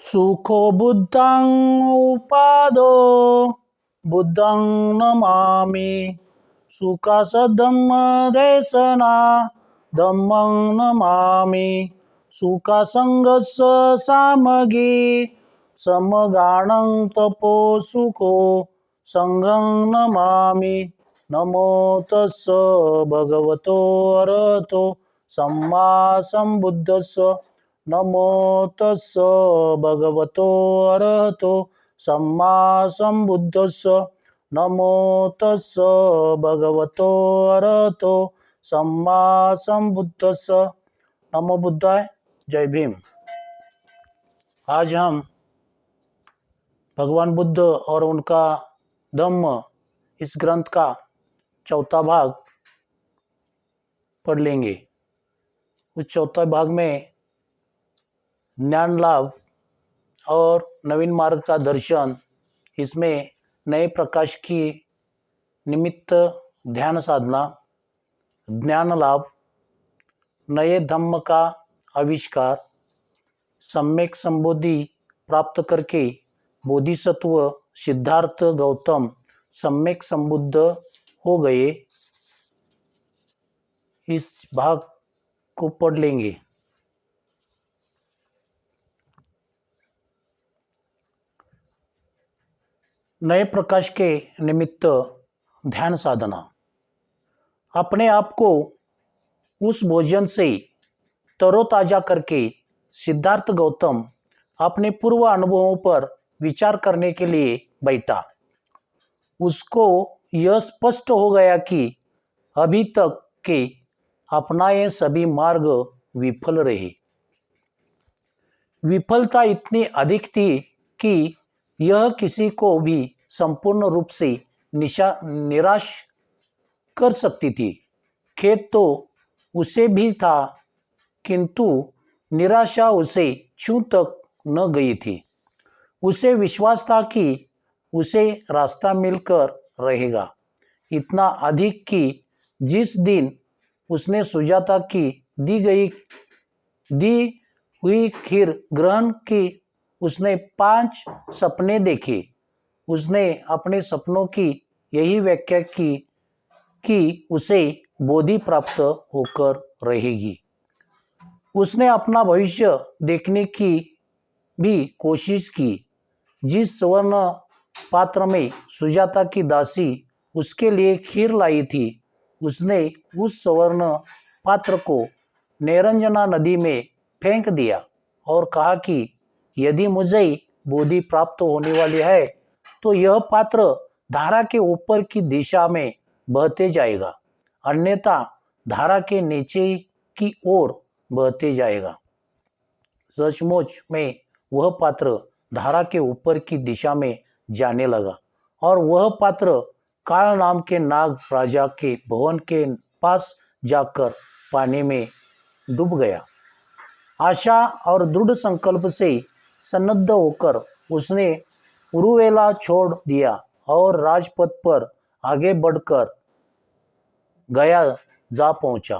सुखो बुद्धं उपादो बुद्धं नमामि। सुखसद्धम्मदेशना धम्मं नमामि। सुखसङ्गस्य सामगी समगानं तपो सुखो संघं नमामि। नमो तस्स भगवतो अरहतो सम्मा सम्बुद्धस्स। नमो तस्स भगवतो अरहतो सम्मा सम्बुद्धस्स। नमो तस्स भगवतो अरहतो सम्मा सम्बुद्धस्स। नमो बुद्धाय। जय भीम। आज हम भगवान बुद्ध और उनका धम्म इस ग्रंथ का चौथा भाग पढ़ लेंगे। उस चौथे भाग में ज्ञान लाभ और नवीन मार्ग का दर्शन, इसमें नए प्रकाश की निमित्त ध्यान साधना, ज्ञान लाभ, नए धम्म का आविष्कार, सम्यक संबोधि प्राप्त करके बोधिसत्व सिद्धार्थ गौतम सम्यक संबुद्ध हो गए, इस भाग को पढ़ लेंगे। नए प्रकाश के निमित्त ध्यान साधना। अपने आप को उस भोजन से तरोताजा करके सिद्धार्थ गौतम अपने पूर्व अनुभवों पर विचार करने के लिए बैठा। उसको यह स्पष्ट हो गया कि अभी तक के अपनाए सभी मार्ग विफल रहे। विफलता इतनी अधिक थी कि यह किसी को भी संपूर्ण रूप से निराश कर सकती थी। खेद तो उसे भी था, किंतु निराशा उसे छू तक न गई थी। उसे विश्वास था कि उसे रास्ता मिलकर रहेगा, इतना अधिक कि जिस दिन उसने सुजाता की दी हुई खीर ग्रहण की, उसने 5 सपने देखे। उसने अपने सपनों की यही व्याख्या की कि उसे बोधि प्राप्त होकर रहेगी। उसने अपना भविष्य देखने की भी कोशिश की। जिस स्वर्ण पात्र में सुजाता की दासी उसके लिए खीर लाई थी, उसने उस स्वर्ण पात्र को निरंजना नदी में फेंक दिया और कहा कि यदि मुझे बोधि प्राप्त होने वाली है तो यह पात्र धारा के ऊपर की दिशा में बहते जाएगा, अन्यथा धारा के नीचे की ओर बहते जाएगा। सचमुच में वह पात्र धारा के ऊपर की दिशा में जाने लगा और वह पात्र काल नाम के नाग राजा के भवन के पास जाकर पानी में डूब गया। आशा और दृढ़ संकल्प से सन्नद्ध होकर उसने उरुवेला छोड़ दिया और राजपथ पर आगे बढ़कर गया जा पहुंचा।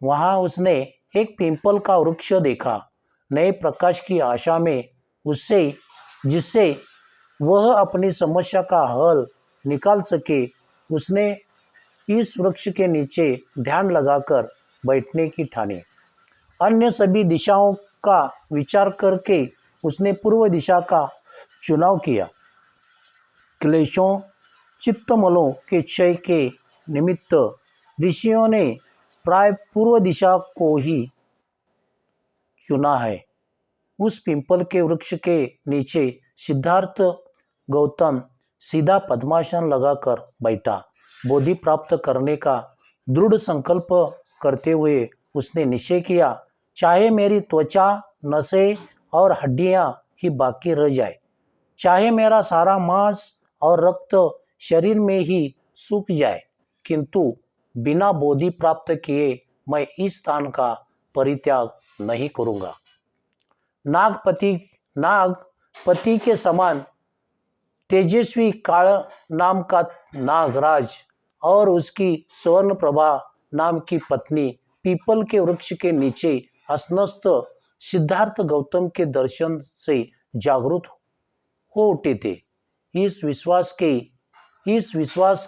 वहां उसने एक पीपल का वृक्ष देखा। नए प्रकाश की आशा में जिससे वह अपनी समस्या का हल निकाल सके, उसने इस वृक्ष के नीचे ध्यान लगाकर बैठने की ठानी। अन्य सभी दिशाओं का विचार करके उसने पूर्व दिशा का चुनाव किया। क्लेशों चित्तमलों के क्षय के निमित्त ऋषियों ने प्राय पूर्व दिशा को ही चुना है। उस पिंपल के वृक्ष के नीचे सिद्धार्थ गौतम सीधा पद्मासन लगाकर बैठा। बोधि प्राप्त करने का दृढ़ संकल्प करते हुए उसने निश्चय किया, चाहे मेरी त्वचा, नसें और हड्डियां ही बाकी रह जाए, चाहे मेरा सारा मांस और रक्त शरीर में ही सूख जाए, किंतु बिना बोधि प्राप्त किए मैं इस स्थान का परित्याग नहीं करूंगा। नागपति के समान तेजस्वी काल नाम का नागराज और उसकी स्वर्ण प्रभा नाम की पत्नी पीपल के वृक्ष के नीचे असनस्त सिद्धार्थ गौतम के दर्शन से जागृत हो उठे थे। इस विश्वास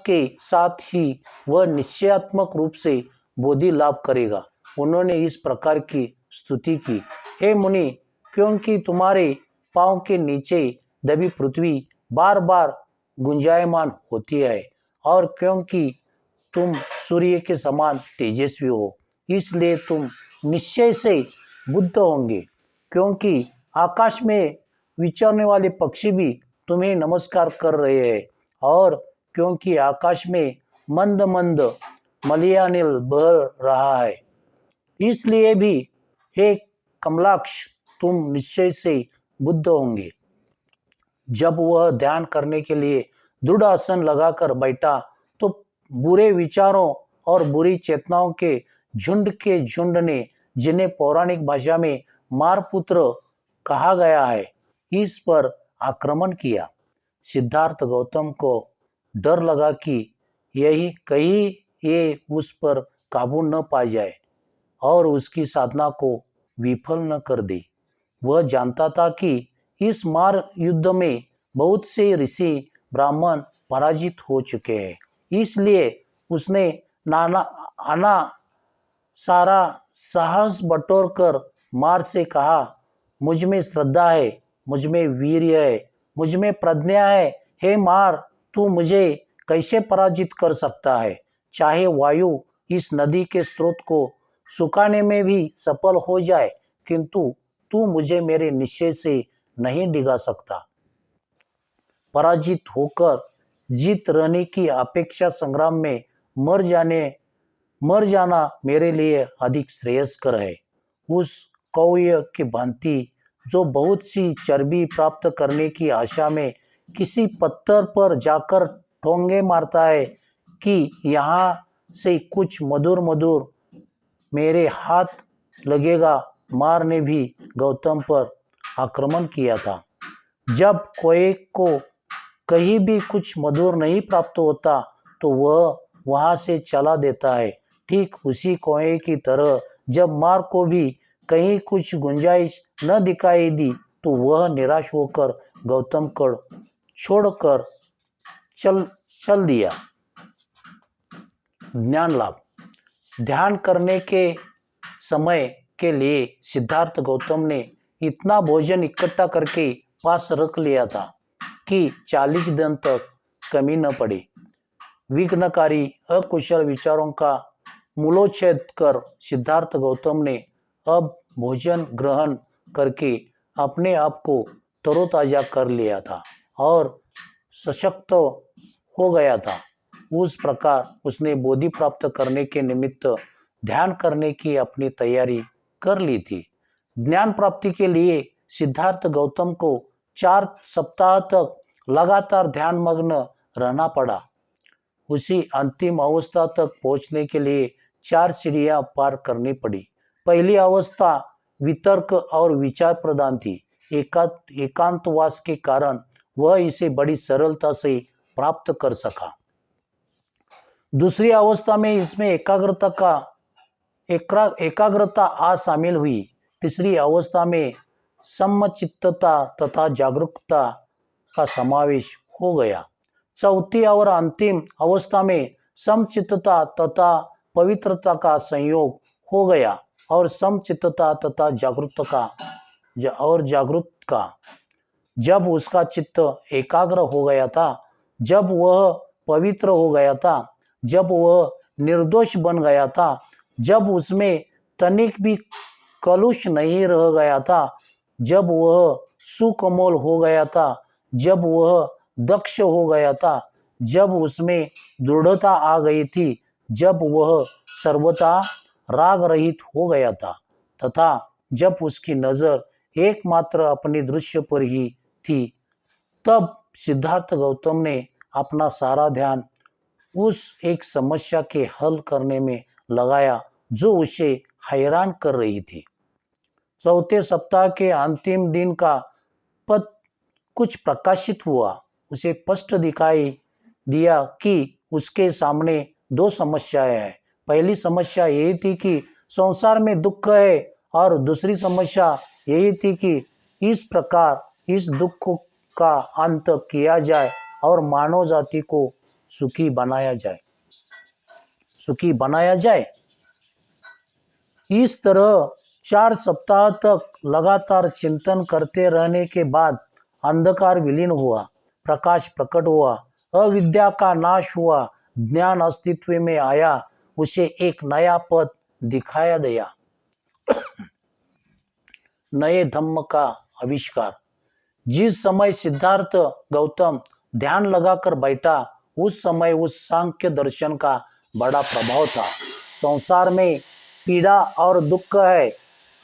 के साथ ही वह निश्चयात्मक रूप से बोधि लाभ करेगा। उन्होंने इस प्रकार की स्तुति की, हे मुनि, क्योंकि तुम्हारे पांव के नीचे दबी पृथ्वी बार बार गुंजायमान होती है और क्योंकि तुम सूर्य के समान तेजस्वी हो, इसलिए तुम निश्चय से बुद्ध होंगे। क्योंकि आकाश में विचरने वाले पक्षी भी तुम्हें नमस्कार कर रहे हैं और क्योंकि आकाश में मंद मंद मलयानिल बह रहा है, इसलिए भी हे कमलाक्ष तुम निश्चय से बुद्ध होंगे। जब वह ध्यान करने के लिए दृढ़ आसन लगाकर बैठा तो बुरे विचारों और बुरी चेतनाओं के झुंड ने, जिन्हें पौराणिक भाषा में मारपुत्र कहा गया है, इस पर आक्रमण किया। सिद्धार्थ गौतम को डर लगा कि यही कहीं ये उस पर काबू न पा जाए और उसकी साधना को विफल न कर दे। वह जानता था कि इस मार युद्ध में बहुत से ऋषि ब्राह्मण पराजित हो चुके हैं, इसलिए उसने आना सारा साहस बटोर कर मार से कहा, मुझ में श्रद्धा है, मुझ में वीर्य है, मुझ में प्रज्ञा है। हे मार, तू मुझे कैसे पराजित कर सकता है? चाहे वायु इस नदी के स्रोत को सुखाने में भी सफल हो जाए, किंतु तू मुझे मेरे निश्चय से नहीं डिगा सकता। पराजित होकर जीत रहने की अपेक्षा संग्राम में मर जाना मेरे लिए अधिक श्रेयस्कर है। उस कौवे की भांति जो बहुत सी चर्बी प्राप्त करने की आशा में किसी पत्थर पर जाकर ठोंगे मारता है कि यहाँ से कुछ मधुर मधुर मेरे हाथ लगेगा, मार ने भी गौतम पर आक्रमण किया था। जब कोई को कहीं भी कुछ मधुर नहीं प्राप्त होता तो वह वहां से चला देता है। ठीक उसी कोए की तरह जब मार को भी कहीं कुछ गुंजाइश न दिखाई दी तो वह निराश होकर गौतम को छोड़कर चल दिया। ज्ञान लाभ। ध्यान करने के समय के लिए सिद्धार्थ गौतम ने इतना भोजन इकट्ठा करके पास रख लिया था कि 40 दिन तक कमी न पड़ी। विघ्नकारी अकुशल विचारों का मूलोच्छेद कर सिद्धार्थ गौतम ने अब भोजन ग्रहण करके अपने आप को तरोताजा कर लिया था और सशक्त हो गया था। उस प्रकार उसने बोधि प्राप्त करने के निमित्त ध्यान करने की अपनी तैयारी कर ली थी। ज्ञान प्राप्ति के लिए सिद्धार्थ गौतम को 4 सप्ताह तक लगातार ध्यान मग्न रहना पड़ा। उसी अंतिम अवस्था तक पहुंचने के लिए 4 सीढ़ियां पार करनी पड़ी। पहली अवस्था वितर्क और विचार प्रधान थी। एकांतवास के कारण वह इसे बड़ी सरलता से प्राप्त कर सका। दूसरी अवस्था में इसमें एकाग्रता आ शामिल हुई। तीसरी अवस्था में समचित्तता तथा जागरूकता का समावेश हो गया। चौथी और अंतिम अवस्था में समचित्तता तथा पवित्रता का संयोग हो गया और समचित्तता तथा जागरूक का जब उसका चित्त एकाग्र हो गया था, जब वह पवित्र हो गया था, जब वह निर्दोष बन गया था, जब उसमें तनिक भी कलुष नहीं रह गया था, जब वह सुकोमल हो गया था, जब वह दक्ष हो गया था, जब उसमें दृढ़ता आ गई थी, जब वह सर्वथा राग रहित हो गया था तथा जब उसकी नजर एकमात्र अपने दृश्य पर ही थी, तब सिद्धार्थ गौतम ने अपना सारा ध्यान उस एक समस्या के हल करने में लगाया जो उसे हैरान कर रही थी। चौथे सप्ताह के अंतिम दिन का पद कुछ प्रकाशित हुआ। उसे स्पष्ट दिखाई दिया कि उसके सामने 2 समस्याएं हैं। पहली समस्या ये थी कि संसार में दुख है और दूसरी समस्या यही थी कि इस प्रकार इस दुख का अंत किया जाए और मानव जाति को सुखी बनाया जाए, सुखी बनाया जाए। इस तरह 4 सप्ताह तक लगातार चिंतन करते रहने के बाद अंधकार विलीन हुआ, प्रकाश प्रकट हुआ, अविद्या का नाश हुआ, ज्ञान अस्तित्व में आया, उसे एक नया पद दिखाया गया, नए धम्म का आविष्कार। जिस समय सिद्धार्थ गौतम ध्यान लगाकर बैठा, उस समय उस सांख्य दर्शन का बड़ा प्रभाव था। संसार में पीड़ा और दुख है,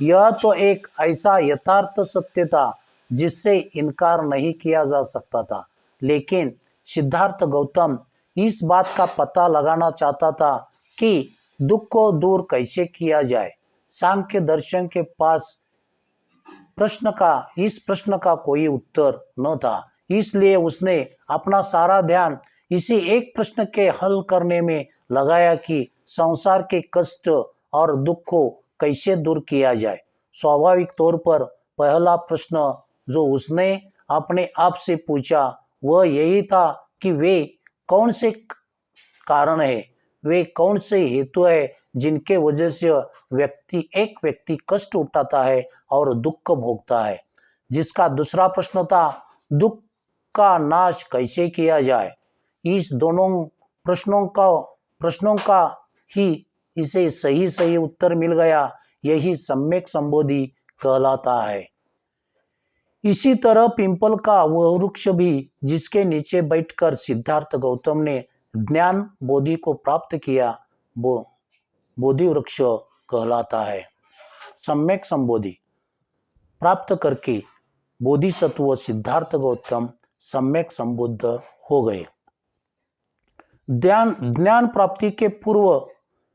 यह तो एक ऐसा यथार्थ सत्य था जिससे इनकार नहीं किया जा सकता था। लेकिन सिद्धार्थ गौतम इस बात का पता लगाना चाहता था कि दुख को दूर कैसे किया जाए। सांख्य दर्शन के पास इस प्रश्न का कोई उत्तर न था, इसलिए उसने अपना सारा ध्यान इसी एक प्रश्न के हल करने में लगाया कि संसार के कष्ट और दुख को कैसे दूर किया जाए। स्वाभाविक तौर पर पहला प्रश्न जो उसने अपने आप से पूछा वह यही था कि वे कौन से कारण है, वे कौन से हेतु है जिनके वजह से एक व्यक्ति कष्ट उठाता है और दुख भोगता है। जिसका दूसरा प्रश्न था दुख का नाश कैसे किया जाए। इस दोनों प्रश्नों का ही इसे सही उत्तर मिल गया, यही सम्यक संबोधि कहलाता है। इसी तरह पिंपल का वह वृक्ष भी जिसके नीचे बैठकर सिद्धार्थ गौतम ने ज्ञान बोधि को प्राप्त किया, वो बोधि वृक्ष कहलाता है। सम्यक संबोधि प्राप्त करके बोधिसत्व सिद्धार्थ गौतम सम्यक संबुद्ध हो गए। ज्ञान प्राप्ति के पूर्व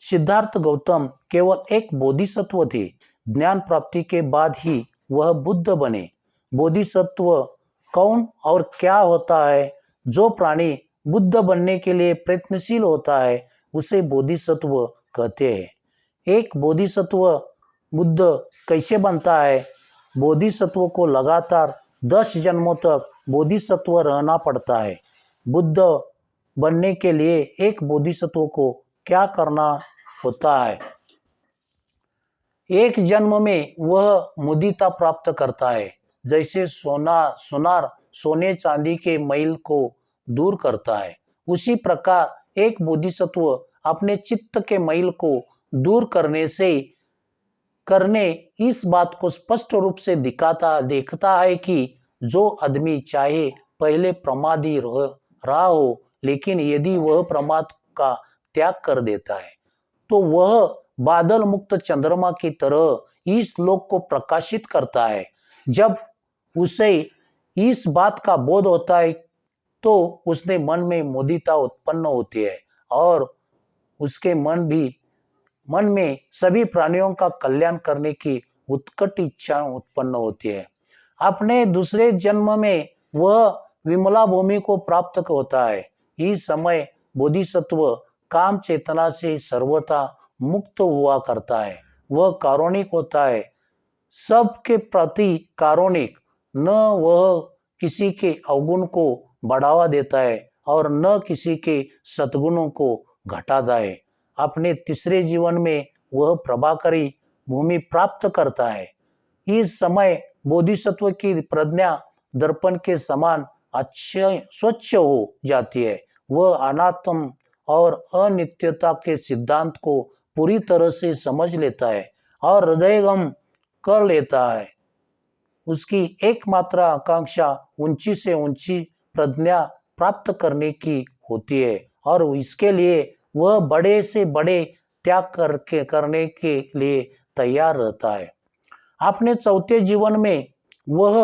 सिद्धार्थ गौतम केवल एक बोधिसत्व थे। ज्ञान प्राप्ति के बाद ही वह बुद्ध बने। बोधिसत्व कौन और क्या होता है? जो प्राणी बुद्ध बनने के लिए प्रयत्नशील होता है उसे बोधिसत्व कहते हैं। एक बोधिसत्व बुद्ध कैसे बनता है? बोधिसत्व को लगातार 10 जन्मों तक बोधिसत्व रहना पड़ता है। बुद्ध बनने के लिए एक बोधिसत्व को क्या करना होता है? एक जन्म में वह मुदिता प्राप्त करता है, जैसे सोने चांदी के मैल को दूर करता है। उसी प्रकार एक बोधिसत्व अपने चित्त के मैल को दूर करने इस बात को स्पष्ट रूप से देखता है कि जो आदमी चाहे पहले प्रमादी रहा हो, लेकिन यदि वह प्रमाद का त्याग कर देता है तो वह बादल मुक्त चंद्रमा की तरह इस लोक को प्रकाशित करता है। जब उसे इस बात का बोध होता है तो उसने मन में मुदिता उत्पन्न होती है और उसके मन में सभी प्राणियों का कल्याण करने की उत्कट इच्छा उत्पन्न होती है। अपने दूसरे जन्म में वह विमला भूमि को प्राप्त होता है। इस समय बोधिसत्व काम चेतना से सर्वथा मुक्त हुआ करता है। वह कारुणिक होता है, सबके प्रति कारुणिक, न वह किसी के अवगुण को बढ़ावा देता है और न किसी के सद्गुणों को घटाता है। अपने तीसरे जीवन में वह प्रभाकरी भूमि प्राप्त करता है। इस समय बोधिसत्व की प्रज्ञा दर्पण के समान स्वच्छ हो जाती है। वह अनात्म और अनित्यता के सिद्धांत को पूरी तरह से समझ लेता है और हृदयगम कर लेता है। उसकी एकमात्र आकांक्षा ऊंची से ऊंची प्रज्ञा प्राप्त करने की होती है और इसके लिए वह बड़े से बड़े त्याग करने के लिए तैयार रहता है। अपने चौथे जीवन में वह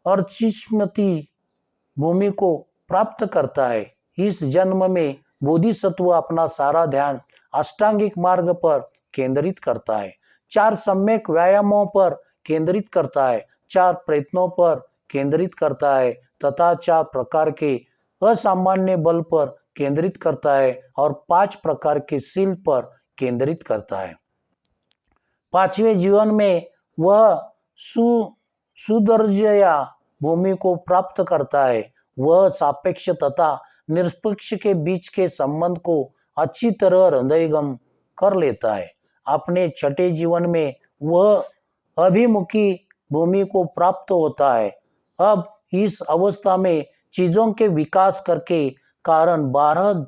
अर्चिष्मती भूमि को प्राप्त करता है। इस जन्म में बोधिसत्व अपना सारा ध्यान अष्टांगिक मार्ग पर केंद्रित करता है, 4 सम्यक व्यायामों पर केंद्रित करता है, 4 प्रयत्नों पर केंद्रित करता है तथा 4 प्रकार के असामान्य बल पर केंद्रित करता है और 5 प्रकार के शील पर केंद्रित करता है। पांचवें जीवन में वह सुदर्जया भूमि को प्राप्त करता है। वह सापेक्ष तथा निरपेक्ष के बीच के संबंध को अच्छी तरह हृदयंगम कर लेता है। अपने छठे जीवन में वह अभिमुखी भूमि को प्राप्त होता है। अब इस अवस्था में चीजों के विकास करके कारण 12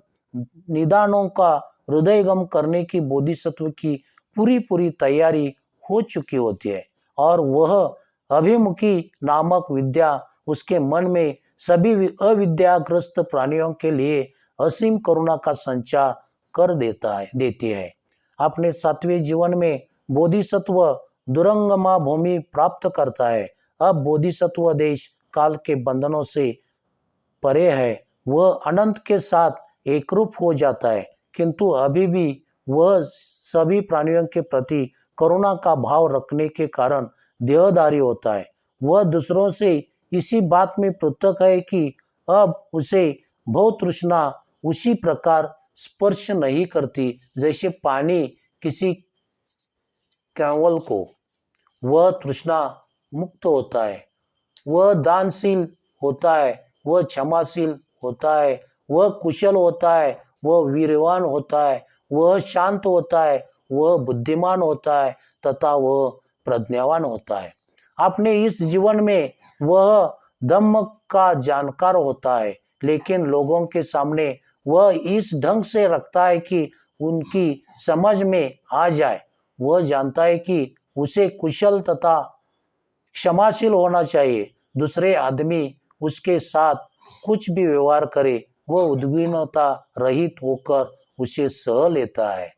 निदानों का हृदयंगम करने की बोधिसत्व की पूरी तैयारी हो चुकी होती है और वह अभिमुखी नामक विद्या उसके मन में सभी अविद्याग्रस्त प्राणियों के लिए असीम करुणा का संचार कर देती है। अपने 7वें जीवन में बोधिसत्व दुरंगमा भूमि प्राप्त करता है। अब बोधिसत्व देश काल के बंधनों से परे है। वह अनंत के साथ एकरूप हो जाता है, किंतु अभी भी वह सभी प्राणियों के प्रति करुणा का भाव रखने के कारण देहधारी होता है। वह दूसरों से इसी बात में पृथक है कि अब उसे भव तृष्णा उसी प्रकार स्पर्श नहीं करती जैसे पानी किसी कैवल को। वह तृष्णा मुक्त होता है, वह दानशील होता है, वह क्षमाशील होता है, वह कुशल होता है, वह वीरवान होता है, वह शांत होता है, वह बुद्धिमान होता है तथा वह प्रज्ञावान होता है। अपने इस जीवन में वह धम्म का जानकार होता है, लेकिन लोगों के सामने वह इस ढंग से रखता है कि उनकी समझ में आ जाए। वह जानता है कि उसे कुशल तथा क्षमाशील होना चाहिए। दूसरे आदमी उसके साथ कुछ भी व्यवहार करे, वह उद्विग्नता रहित होकर उसे सह लेता है,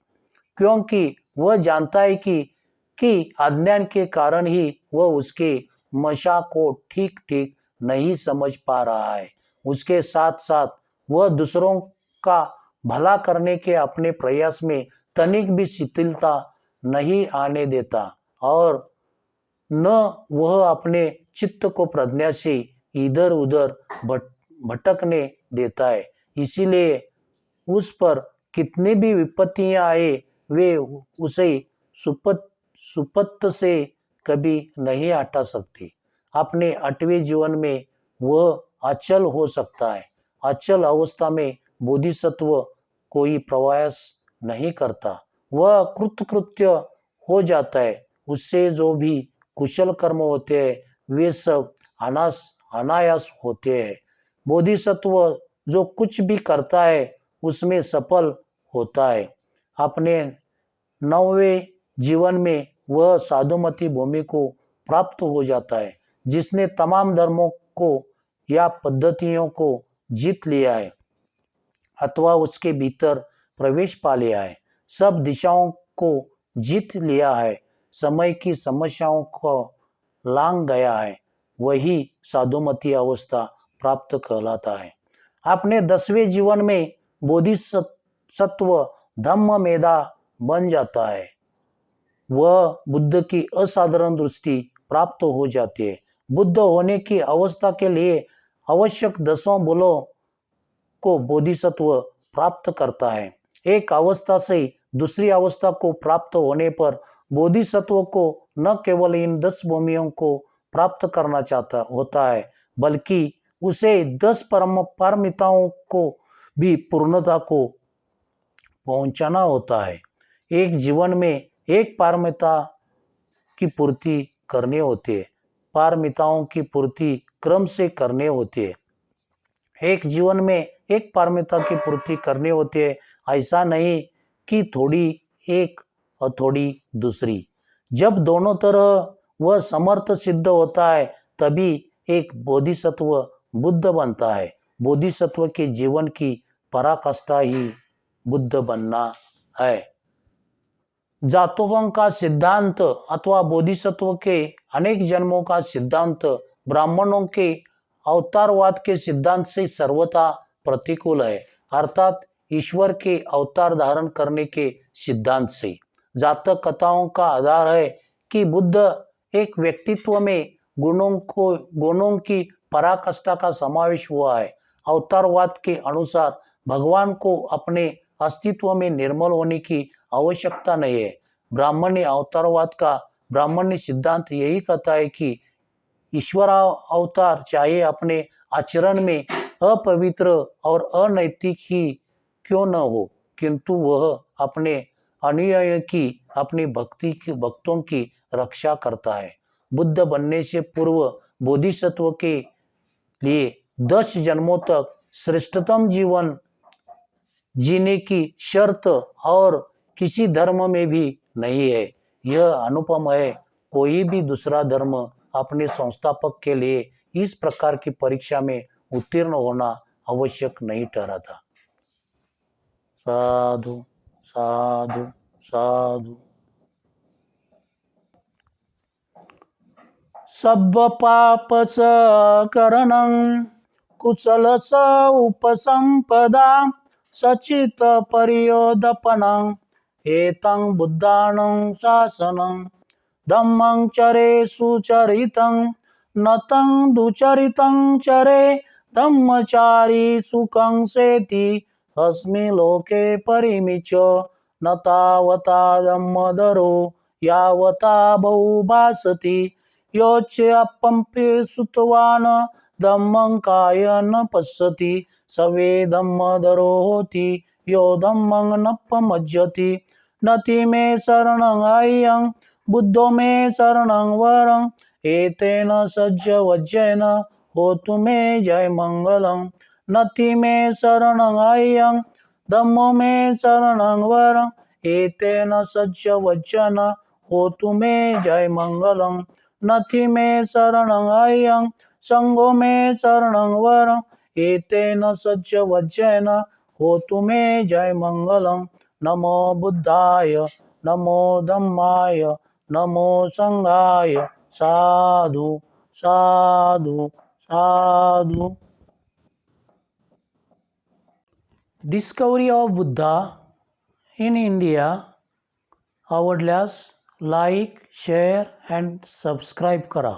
क्योंकि वह जानता है कि अज्ञान के कारण ही वह उसके मशा को ठीक ठीक नहीं समझ पा रहा है। उसके साथ साथ वह दूसरों का भला करने के अपने प्रयास में तनिक भी शिथिलता नहीं आने देता और न वह अपने चित्त को प्रज्ञा से इधर उधर भटकने देता है। इसीलिए उस पर कितनी भी विपत्तियां आए वे उसे सुपत्त से कभी नहीं हटा सकती। अपने 8वें जीवन में वह अचल हो सकता है। अचल अवस्था में बोधिसत्व कोई प्रयास नहीं करता, वह कृतकृत्य हो जाता है। उससे जो भी कुशल कर्म होते हैं वे सब अनायास होते हैं। बोधिसत्व जो कुछ भी करता है उसमें सफल होता है। अपने 9वें जीवन में वह साधुमती भूमि को प्राप्त हो जाता है, जिसने तमाम धर्मों को या पद्धतियों को जीत लिया है अथवा उसके भीतर प्रवेश पा लिया है, सब दिशाओं को जीत लिया है, समय की समस्याओं को लांग गया है, वही साधुमती अवस्था प्राप्त कहलाता है। अपने 10वें जीवन में बोधिसत्व धम्म मेधा बन जाता है। वह बुद्ध की असाधारण दृष्टि प्राप्त हो जाती है। बुद्ध होने की अवस्था के लिए आवश्यक 10 बलों को बोधिसत्व प्राप्त करता है। एक अवस्था से दूसरी अवस्था को प्राप्त होने पर बोधिसत्व को न केवल इन 10 भूमियों को प्राप्त करना चाहता होता है, बल्कि उसे 10 पारमिताओं को भी पूर्णता को पहुंचाना होता है। एक जीवन में एक पारमिता की पूर्ति करनी होती है, पारमिताओं की पूर्ति क्रम से करनी होती है। एक जीवन में एक पारमिता की पूर्ति करनी होती है, ऐसा नहीं कि थोड़ी एक और थोड़ी दूसरी। जब दोनों तरह वह समर्थ सिद्ध होता है तभी एक बोधिसत्व बुद्ध बनता है। बोधिसत्व के जीवन की पराकाष्ठा ही बुद्ध बनना है। जातकों का सिद्धांत अथवा बोधिसत्व के अनेक जन्मों का सिद्धांत ब्राह्मणों के अवतारवाद के सिद्धांत से सर्वथा प्रतिकूल है, अर्थात ईश्वर के अवतार धारण करने के सिद्धांत से। जातक कथाओं का आधार है कि बुद्ध एक व्यक्तित्व में गुणों की पराकाष्ठा का समावेश हुआ है। अवतारवाद के अनुसार भगवान को अपने अस्तित्व में निर्मल होने की आवश्यकता नहीं है। ब्राह्मणी अवतारवाद का ब्राह्मणी सिद्धांत यही कहता है कि ईश्वर अवतार चाहे अपने आचरण में अपवित्र और अनैतिक ही क्यों न हो, किंतु वह अपने अनुयायी की, अपनी भक्तों की रक्षा करता है। बुद्ध बनने से पूर्व बोधिसत्व के लिए 10 जन्मों तक श्रेष्ठतम जीवन जीने की शर्त और किसी धर्म में भी नहीं है। यह अनुपम है। कोई भी दूसरा धर्म अपने संस्थापक के लिए इस प्रकार की परीक्षा में उत्तीर्ण होना आवश्यक नहीं ठहरा था। साधु साधु साधु। सब पाप स करणं कुशल स उपसंपदा सचित परियोदपनं एतं बुद्धानं शासनं धम्मं चरे सुचरितं नतं दुचरितं चरे धम्मचारी सुखं सेति अस्मि लोके परिमिच न तावता धम्मदरो यावता बहुभासति योच्यपम्पे सुतवान धम्मं कायन पश्यति सवे धम्मदरो होति यो धम्मं न पमज्जति नति मे शरणं अय्यं बुद्धो मे शरणं वरं एतेन सज्ज वज्रेन होतु मे जय मंगलं नति मे शरणं अय्यं धम्मो मे शरणं वरं एतेन सज्ज वज्रेन होतु मे जय मंगलं नति मे शरणं अय्यं संगो मे शरणं वरं एतेन सज्ज वज्रेन होतु मे जय मंगलं नमो बुद्धाय नमो धम्माय नमो संघाय साधु साधु साधु। Discovery of Buddha in India आवडल्यास लाईक, शेअर अँड सबस्क्राईब करा.